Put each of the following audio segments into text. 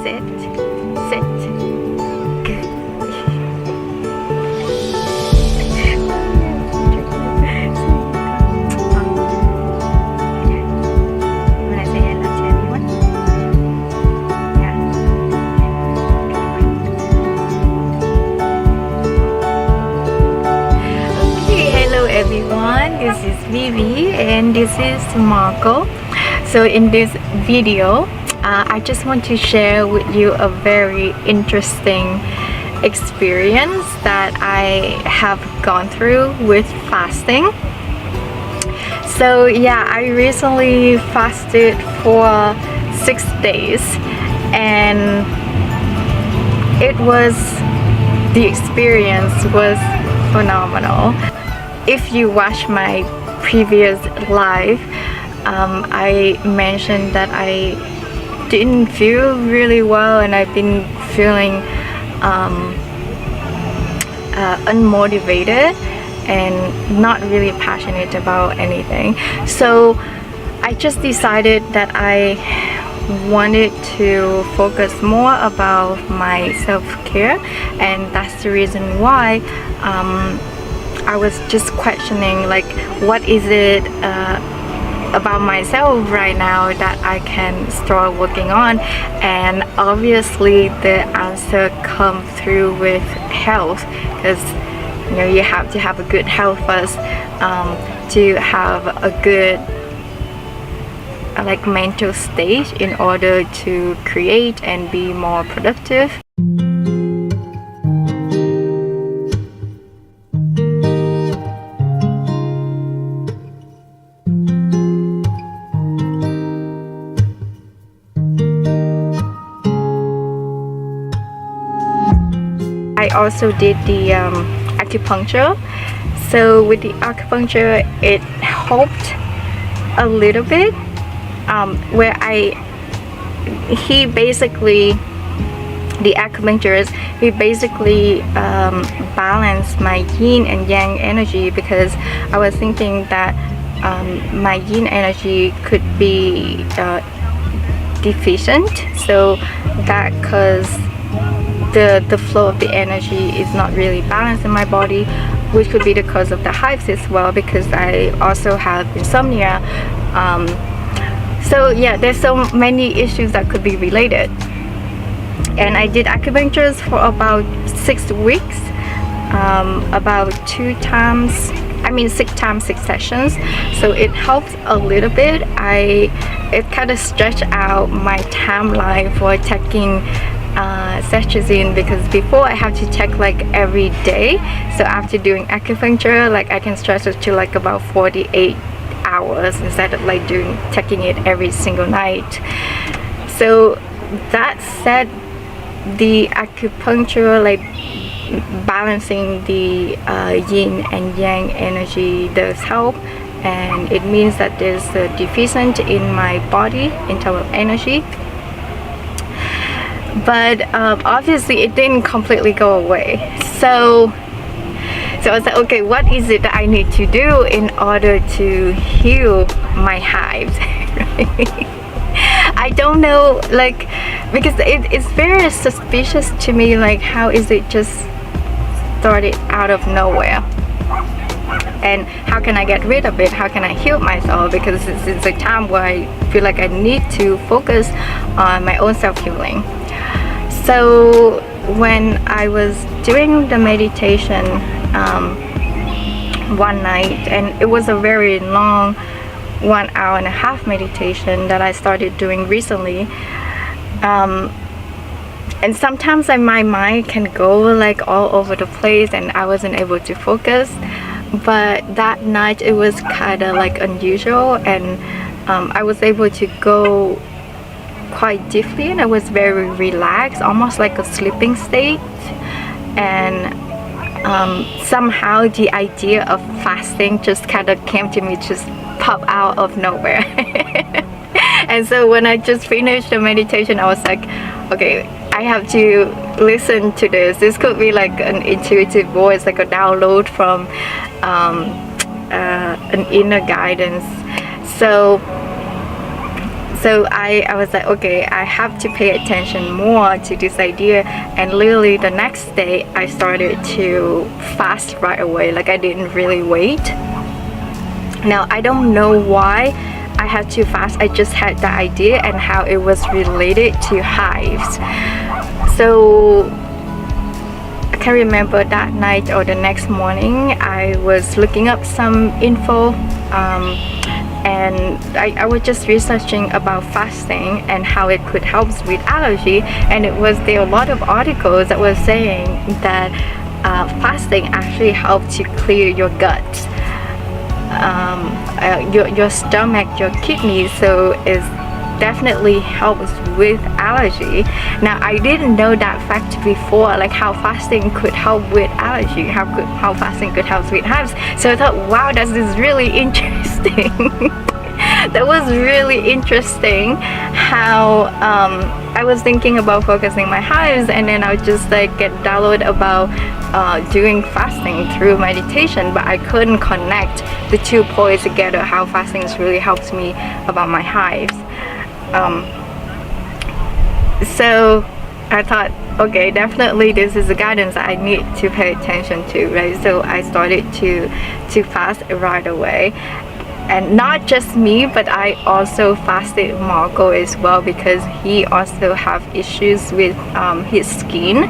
Sit. Sit. Good. When I say hello to everyone. Yeah. Okay, hello everyone. This is Vivi and this is Marco. So in this video, I just want to share with you a very interesting experience that I have gone through with fasting. So yeah, I recently fasted for 6 days and the experience was phenomenal. If you watch my previous live, I mentioned that I didn't feel really well and I've been feeling unmotivated and not really passionate about anything. So I just decided that I wanted to focus more about my self-care, and that's the reason why I was just questioning, like, what is it about myself right now that I can start working on. And obviously the answer comes through with health, because you know you have to have a good health first to have a good like mental state in order to create and be more productive. I also did the acupuncture. So with the acupuncture, it helped a little bit, where the acupuncturist, he basically balanced my yin and yang energy, because I was thinking that my yin energy could be deficient, so that cause the flow of the energy is not really balanced in my body, which could be the cause of the hives as well, because I also have insomnia. So yeah, there's so many issues that could be related. And I did acupuncture for about 6 weeks, about 6 times 6 sessions. So it helped a little bit. It kind of stretched out my timeline for taking sessions in, because before I have to check like every day. So after doing acupuncture, like I can stretch it to like about 48 hours instead of like taking it every single night. So that said, the acupuncture, like balancing the yin and yang energy, does help, and it means that there's a deficient in my body in terms of energy. But obviously it didn't completely go away. So I was like, okay, what is it that I need to do in order to heal my hives? I don't know, like, because it's very suspicious to me, like, how is it just started out of nowhere? And how can I get rid of it? How can I heal myself? Because it's a time where I feel like I need to focus on my own self-healing. So when I was doing the meditation one night, and it was a very long 1.5 hour meditation that I started doing recently, and sometimes my mind can go like all over the place and I wasn't able to focus. But that night it was kind of like unusual, and I was able to go quite deeply, and I was very relaxed, almost like a sleeping state. And somehow the idea of fasting just kind of came to me, just pop out of nowhere. And so when I just finished the meditation, I was like, okay, I have to listen to this. This could be like an intuitive voice, like a download from an inner guidance. So So I was like, okay, I have to pay attention more to this idea. And literally the next day I started to fast right away. Like, I didn't really wait. Now I don't know why I had to fast. I just had the idea and how it was related to hives. So I can't remember that night or the next morning, I was looking up some info, and I was just researching about fasting and how it could help with allergy. And there were a lot of articles that were saying that fasting actually helps to clear your gut, your stomach, your kidneys. So it's definitely helps with allergy. Now I didn't know that fact before, like how fasting could help with allergy, how fasting could help with hives. So I thought, wow, this is really interesting. That was really interesting how I was thinking about focusing my hives, and then I would just like get download about doing fasting through meditation, but I couldn't connect the 2 points together, how fasting really helps me about my hives. So I thought, okay, definitely this is the guidance I need to pay attention to, right? So I started to fast right away. And not just me, but I also fasted Marco as well, because he also have issues with his skin.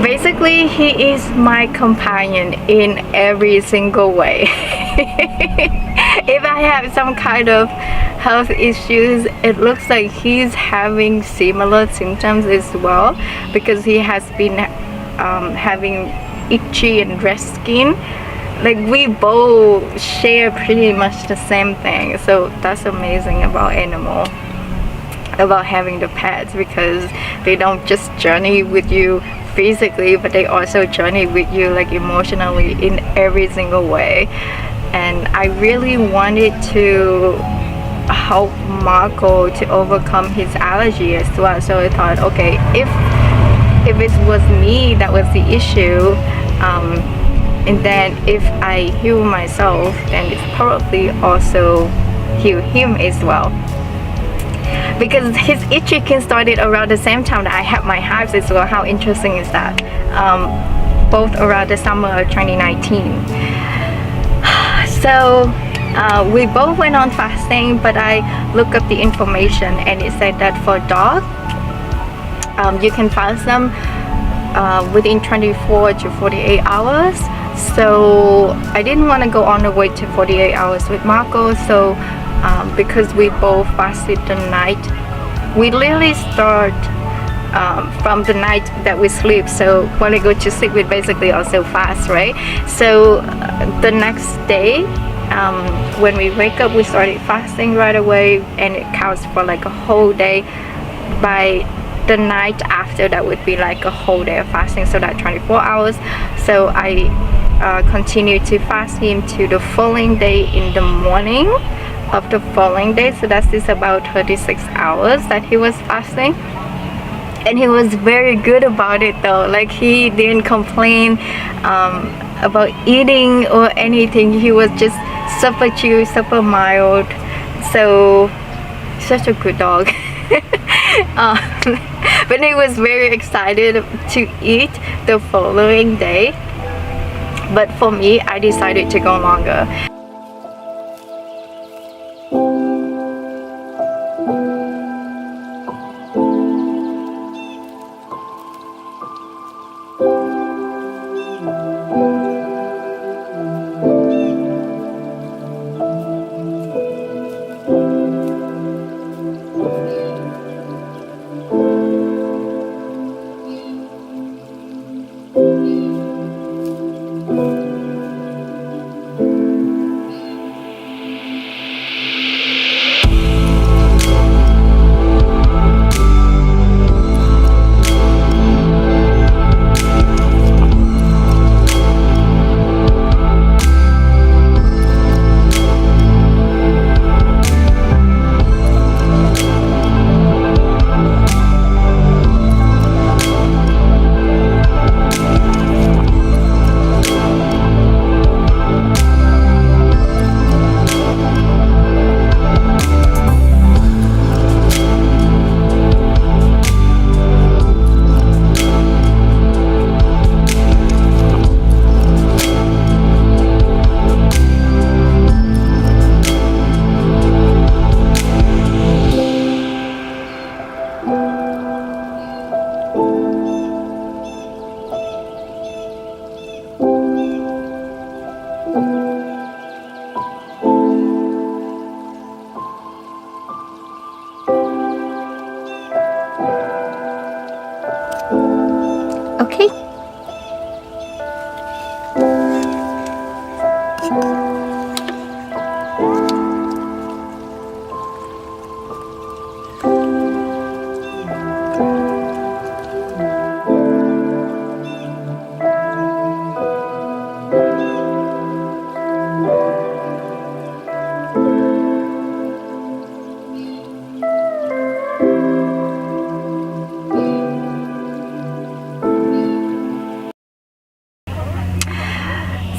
Basically, he is my companion in every single way. If I have some kind of health issues, it looks like he's having similar symptoms as well, because he has been having itchy and dry skin. Like, we both share pretty much the same thing. So that's amazing about animal, about having the pets, because they don't just journey with you physically, but they also journey with you like emotionally in every single way. And I really wanted to help Marco to overcome his allergy as well. So I thought, okay, if it was me that was the issue, and then if I heal myself, then it's probably also heal him as well. Because his itchy skin started around the same time that I had my hives as well. How interesting is that? Both around the summer of 2019. So we both went on fasting, but I looked up the information and it said that for dogs, you can fast them within 24 to 48 hours. So I didn't want to go on the way to 48 hours with Marco. So because we both fasted the night, we literally start from the night that we sleep. So when we go to sleep, we basically also fast, right? So the next day, when we wake up, we started fasting right away, and it counts for like a whole day. By the night after, that would be like a whole day of fasting, so that 24 hours. So I continued to fast him to the following day in the morning of the following day. So that's just about 36 hours that he was fasting, and he was very good about it though. Like, he didn't complain about eating or anything. He was just super chill, super mild. So such a good dog. But he was very excited to eat the following day, but for me, I decided to go longer.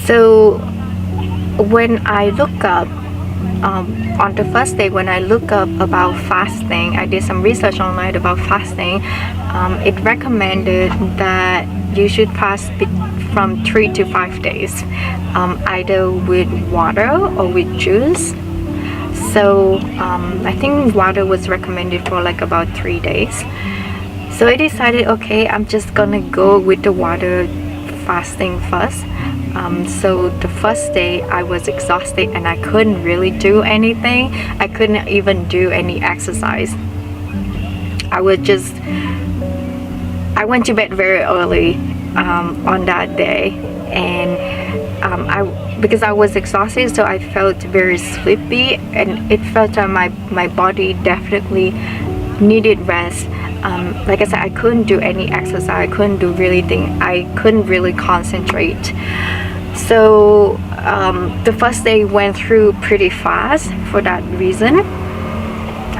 So when I look up on the first day, when I look up about fasting, I did some research online about fasting. It recommended that you should fast from 3 to 5 days, either with water or with juice. So I think water was recommended for like about 3 days. So I decided, okay, I'm just gonna go with the water fasting first. So the first day I was exhausted and I couldn't really do anything. I couldn't even do any exercise. I went to bed very early on that day, and because I was exhausted, so I felt very sleepy, and it felt that my body definitely needed rest. Like I said, I couldn't do any exercise. I couldn't do really thing. I couldn't really concentrate. So the first day went through pretty fast for that reason.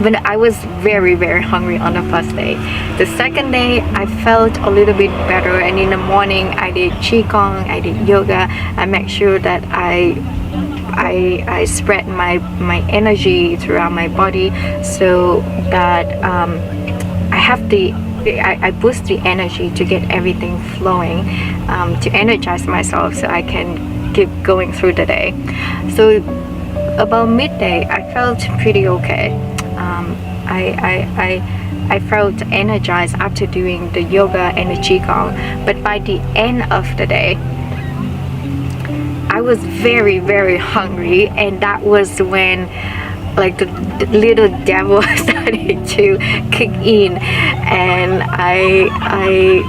But I was very hungry on the first day. The second day I felt a little bit better, and in the morning I did qigong, I did yoga. I made sure that I spread my energy throughout my body, so that I boost the energy to get everything flowing, to energize myself so I can keep going through the day. So about midday I felt pretty okay. I felt energized after doing the yoga and the qigong, but by the end of the day I was very hungry, and that was when like the little devil started to kick in, and I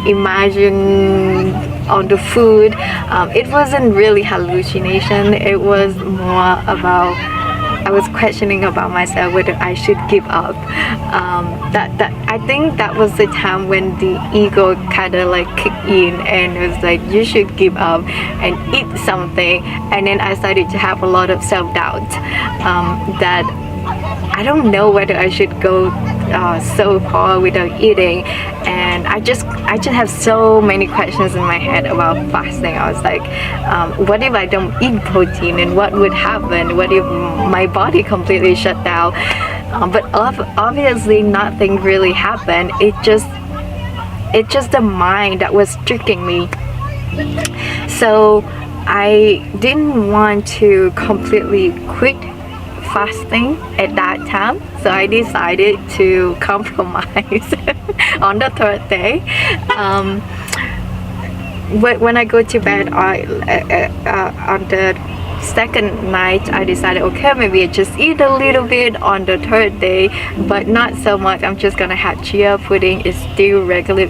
imagined on the food. It wasn't really hallucination, it was more about I was questioning about myself whether I should give up. That I think that was the time when the ego kind of like kicked in and it was like, you should give up and eat something. And then I started to have a lot of self-doubt, that I don't know whether I should go so far without eating. And I just have so many questions in my head about fasting. I was like, what if I don't eat protein, and what would happen? What if my body completely shut down? But obviously nothing really happened. It's just the mind that was tricking me. So I didn't want to completely quit fasting at that time, so I decided to compromise on the third day. When I go to bed on the second night, I decided, okay, maybe I just eat a little bit on the third day, but not so much. I'm just gonna have chia pudding. It's still regular,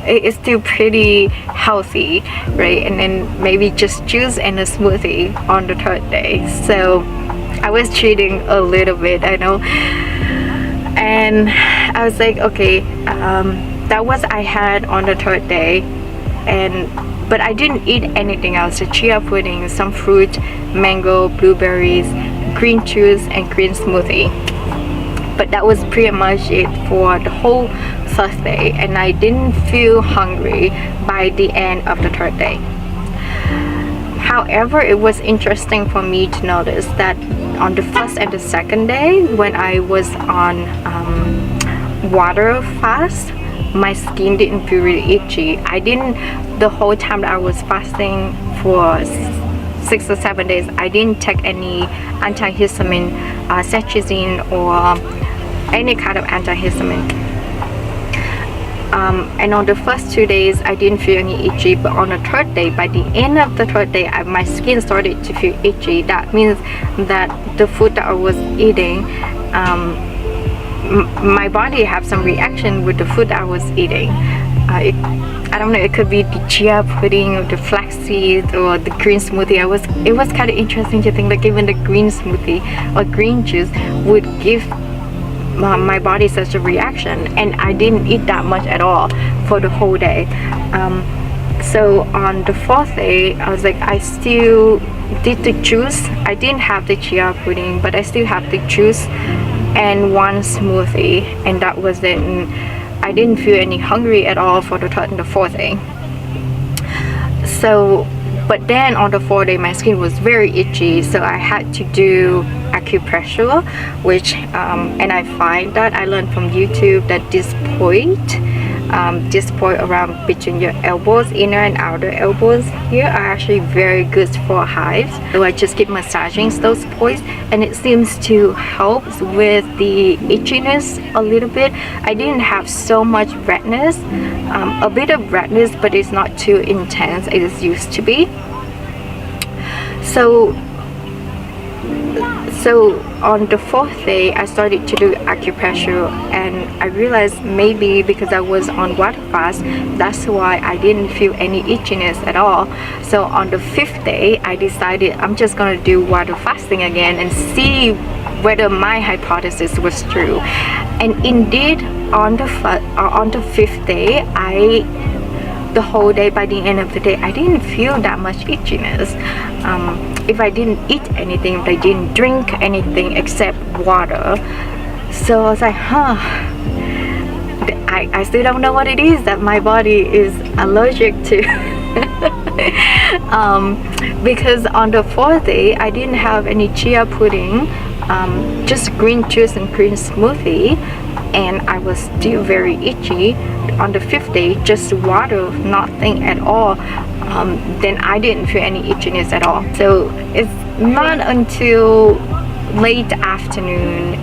it's still pretty healthy, right? And then maybe just juice and a smoothie on the third day. So I was cheating a little bit, I know. And I was like, okay, that was I had on the third day, but I didn't eat anything else. The chia pudding, some fruit, mango, blueberries, green juice, and green smoothie. But that was pretty much it for the whole Thursday, and I didn't feel hungry by the end of the third day. However, it was interesting for me to notice that on the first and the second day, when I was on water fast, my skin didn't feel really itchy. The whole time that I was fasting for 6 or 7 days, I didn't take any antihistamine, cetirizine, or any kind of antihistamine. And on the first 2 days I didn't feel any itchy, but on the third day, by the end of the third day, my skin started to feel itchy. That means that the food that I was eating, my body have some reaction with the food that I was eating. I don't know, it could be the chia pudding or the flaxseed or the green smoothie. It was kind of interesting to think that even the green smoothie or green juice would give my body such a reaction, and I didn't eat that much at all for the whole day. So on the fourth day, I was like, I still did the juice. I didn't have the chia pudding, but I still have the juice and one smoothie, and that was it. And I didn't feel any hungry at all for the third and the fourth day. So But then on the 4th day my skin was very itchy, so I had to do acupressure, which and I find that I learned from YouTube that this point around between your elbows, inner and outer elbows here, are actually very good for hives. So I just keep massaging those points, and it seems to help with the itchiness a little bit. I didn't have so much redness, a bit of redness, but it's not too intense as it used to be. So on the 4th day I started to do acupressure, and I realized maybe because I was on water fast, that's why I didn't feel any itchiness at all. So on the 5th day I decided I'm just gonna do water fasting again and see whether my hypothesis was true. And indeed on the 5th day, the whole day, by the end of the day, I didn't feel that much itchiness. If I didn't eat anything, if I didn't drink anything except water. So I was like, I still don't know what it is that my body is allergic to. Because on the 4th day I didn't have any chia pudding, just green juice and green smoothie, and I was still very itchy. On the 5th day, just water, nothing at all. Then I didn't feel any itchiness at all. So it's not until late afternoon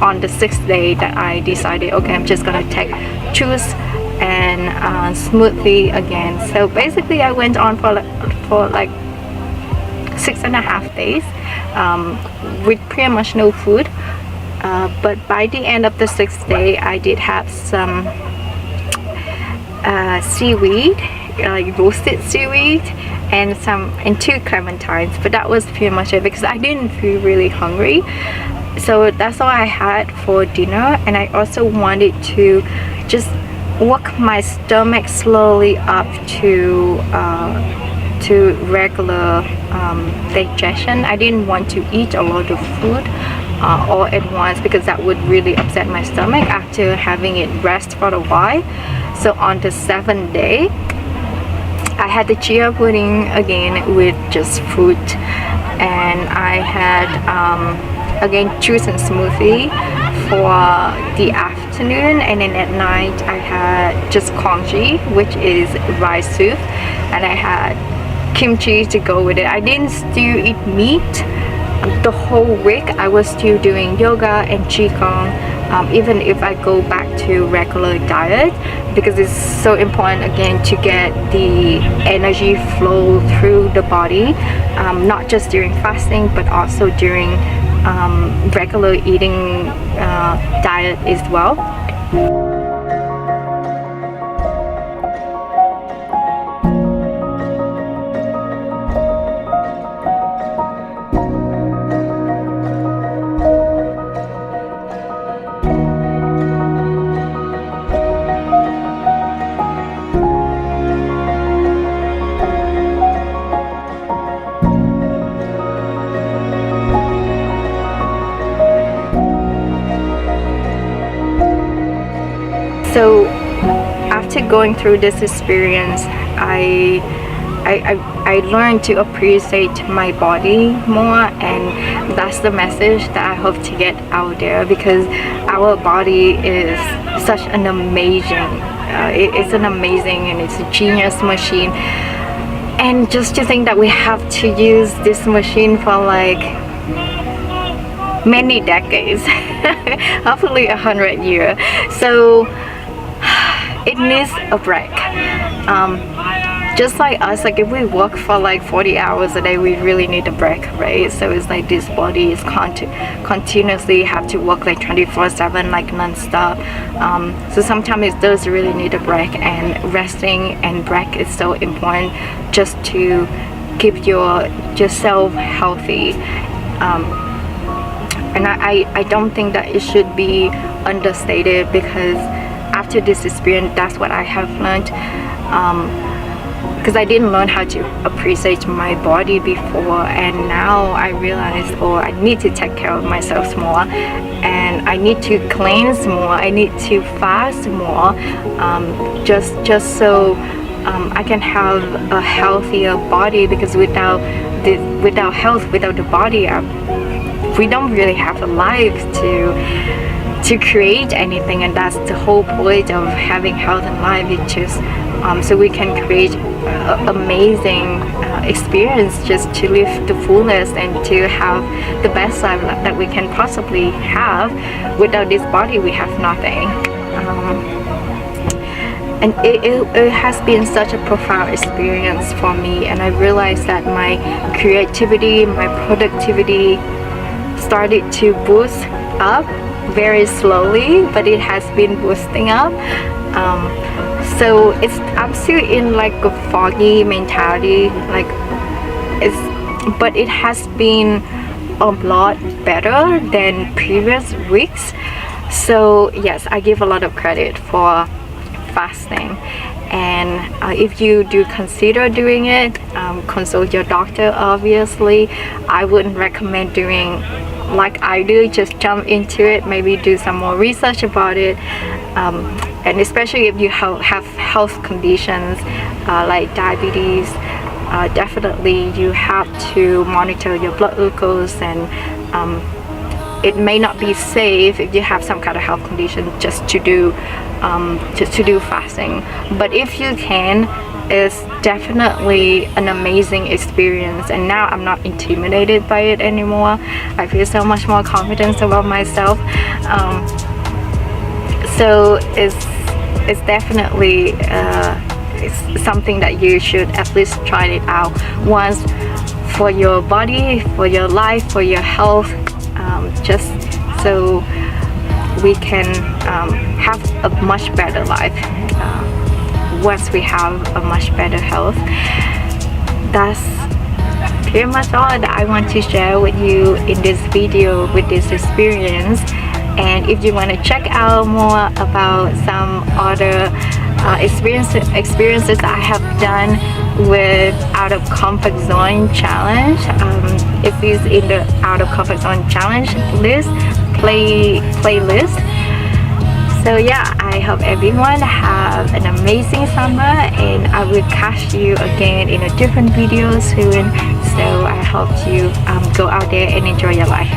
on the 6th day that I decided, okay, I'm just gonna take juice and smoothie again. So basically I went on for like 6.5 days with pretty much no food. But by the end of the 6th day I did have some seaweed, like roasted seaweed, and 2 clementines, but that was pretty much it because I didn't feel really hungry. So that's all I had for dinner, and I also wanted to just work my stomach slowly up to regular digestion. I didn't want to eat a lot of food all at once because that would really upset my stomach after having it rest for a while. So on the 7th day I had the chia pudding again with just fruit, and I had again juice and smoothie for the afternoon, and then at night I had just congee, which is rice soup, and I had kimchi to go with it. I didn't still eat meat the whole week. I was still doing yoga and qigong, even if I go back to regular diet, because it's so important again to get the energy flow through the body, not just during fasting but also during regular eating diet as well. So after going through this experience, I learned to appreciate my body more, and that's the message that I hope to get out there, because our body is such an amazing, it's an amazing and it's a genius machine. And just to think that we have to use this machine for like many decades, hopefully 100 years. So it needs a break. Just like us, like if we work for like 40 hours a day, we really need a break, right? So it's like this body is continuously have to work like 24/7, like non-stop. So sometimes it does really need a break, and resting and break is so important just to keep yourself healthy. And I don't think that it should be understated, because after this experience, that's what I have learned. Because I didn't learn how to appreciate my body before, and now I realize, I need to take care of myself more, and I need to cleanse more, I need to fast more, just so I can have a healthier body, because without health, without the body, we don't really have a life to create anything. And that's the whole point of having health and life. It's just so we can create amazing experience, just to live the fullness and to have the best life that we can possibly have. Without this body, we have nothing. And it has been such a profound experience for me, and I realized that my creativity, my productivity started to boost up very slowly, but it has been boosting up. So I'm still in like a foggy mentality, like but it has been a lot better than previous weeks. So yes, I give a lot of credit for fasting. And if you do consider doing it, consult your doctor. Obviously, I wouldn't recommend doing like I do, just jump into it. Maybe do some more research about it, and especially if you have health conditions like diabetes, definitely you have to monitor your blood glucose. And it may not be safe if you have some kind of health condition just to do fasting. But if you can, it's definitely an amazing experience. And now I'm not intimidated by it anymore. I feel so much more confidence about myself. So it's definitely it's something that you should at least try it out once, for your body, for your life, for your health, just so we can have a much better life once we have a much better health. That's pretty much all that I want to share with you in this video, with this experience. And if you want to check out more about some other experiences I have done with out of comfort zone challenge, it is in the out of comfort zone challenge playlist. So yeah, I hope everyone have an amazing summer, and I will catch you again in a different video soon. So I hope you go out there and enjoy your life.